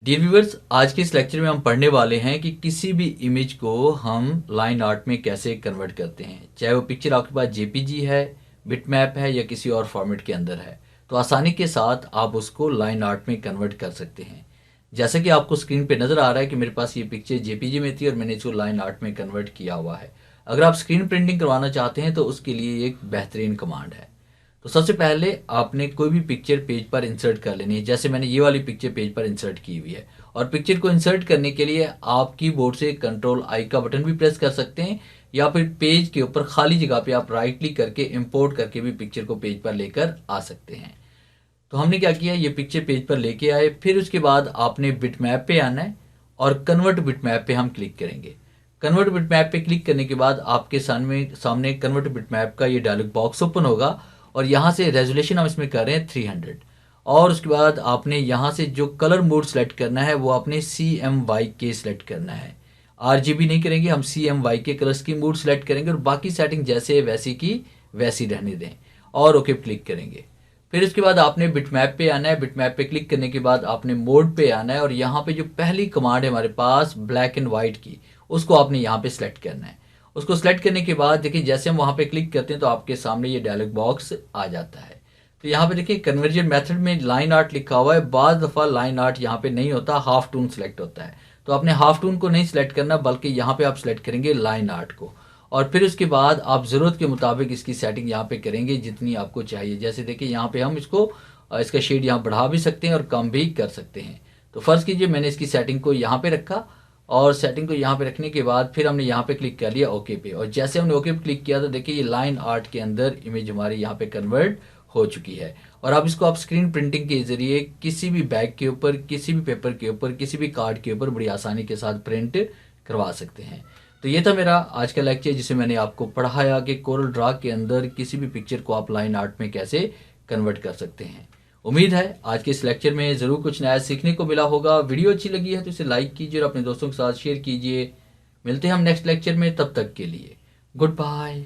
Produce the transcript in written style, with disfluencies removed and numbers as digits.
Dear viewers, आज के इस लेक्चर में हम पढ़ने वाले हैं कि किसी भी इमेज को हम लाइन आर्ट में कैसे कन्वर्ट करते हैं। चाहे वो पिक्चर आपके पास जेपीजी है, बिटमैप है या किसी और फॉर्मेट के अंदर है, तो आसानी के साथ आप उसको लाइन आर्ट में कन्वर्ट कर सकते हैं। जैसे कि आपको स्क्रीन पे नज़र आ रहा है कि मेरे पास ये पिक्चर जेपीजी में थी और मैंने इसको लाइन आर्ट में कन्वर्ट किया हुआ है। अगर आप स्क्रीन प्रिंटिंग करवाना चाहते हैं तो उसके लिए एक बेहतरीन कमांड है। तो सबसे पहले आपने कोई भी पिक्चर पेज पर इंसर्ट कर लेनी है। जैसे मैंने ये वाली पिक्चर पेज पर इंसर्ट की हुई है और पिक्चर को इंसर्ट करने के लिए आप कीबोर्ड से कंट्रोल आई का बटन भी प्रेस कर सकते हैं या फिर पेज के ऊपर खाली जगह पे आप राइट क्लिक करके इंपोर्ट करके भी पिक्चर को पेज पर लेकर आ सकते हैं। तो हमने क्या किया, ये पिक्चर पेज पर लेके आए, फिर उसके बाद आपने बिटमैप पे आना है और कन्वर्ट बिटमैप पे हम क्लिक करेंगे। कन्वर्ट बिटमैप पे क्लिक करने के बाद आपके सामने कन्वर्ट बिटमैप का ये डायलॉग बॉक्स ओपन होगा और यहाँ से रेजोल्यूशन हम इसमें कर रहे हैं 300 और उसके बाद आपने यहाँ से जो कलर मोड सेलेक्ट करना है वो आपने CMYK सेलेक्ट करना है। RGB नहीं करेंगे, हम CMYK colour scheme mode select करेंगे और बाकी सेटिंग जैसे वैसी की वैसी रहने दें और ओके क्लिक करेंगे। फिर उसके बाद आपने बिटमैप पे आना है। बिटमैप पे क्लिक करने के बाद आपने मोड पे आना है और यहाँ पे जो पहली कमांड है हमारे पास ब्लैक एंड वाइट की, उसको आपने यहाँ पे सिलेक्ट करना है। उसको सिलेक्ट करने के बाद देखिए जैसे हम वहाँ पे क्लिक करते हैं तो आपके सामने ये डायलॉग बॉक्स आ जाता है। तो यहाँ पे देखिए कन्वर्जन मेथड में लाइन आर्ट लिखा हुआ है। बाद दफ़ा लाइन आर्ट यहाँ पे नहीं होता, हाफ टून सेलेक्ट होता है। तो आपने हाफ टून को नहीं सिलेक्ट करना बल्कि यहाँ पे आप सिलेक्ट करेंगे लाइन आर्ट को और फिर उसके बाद आप ज़रूरत के मुताबिक इसकी सेटिंग यहाँ पे करेंगे जितनी आपको चाहिए। जैसे देखिए यहाँ पे हम इसका शेड यहाँ बढ़ा भी सकते हैं और कम भी कर सकते हैं। तो फ़र्ज़ कीजिए मैंने इसकी सेटिंग को यहाँ पे रखा और सेटिंग को यहाँ पे रखने के बाद फिर हमने यहाँ पे क्लिक कर लिया ओके पे, और जैसे हमने ओके पे क्लिक किया तो देखिए ये लाइन आर्ट के अंदर इमेज हमारी यहाँ पे कन्वर्ट हो चुकी है। और अब इसको आप स्क्रीन प्रिंटिंग के ज़रिए किसी भी बैग के ऊपर, किसी भी पेपर के ऊपर, किसी भी कार्ड के ऊपर बड़ी आसानी के साथ प्रिंट करवा सकते हैं। तो ये था मेरा आज का लेक्चर जिसे मैंने आपको पढ़ाया कि कोरल ड्रा के अंदर किसी भी पिक्चर को आप लाइन आर्ट में कैसे कन्वर्ट कर सकते हैं। उम्मीद है आज के इस लेक्चर में ज़रूर कुछ नया सीखने को मिला होगा। वीडियो अच्छी लगी है तो इसे लाइक कीजिए और अपने दोस्तों के साथ शेयर कीजिए। मिलते हैं हम नेक्स्ट लेक्चर में, तब तक के लिए गुड बाय।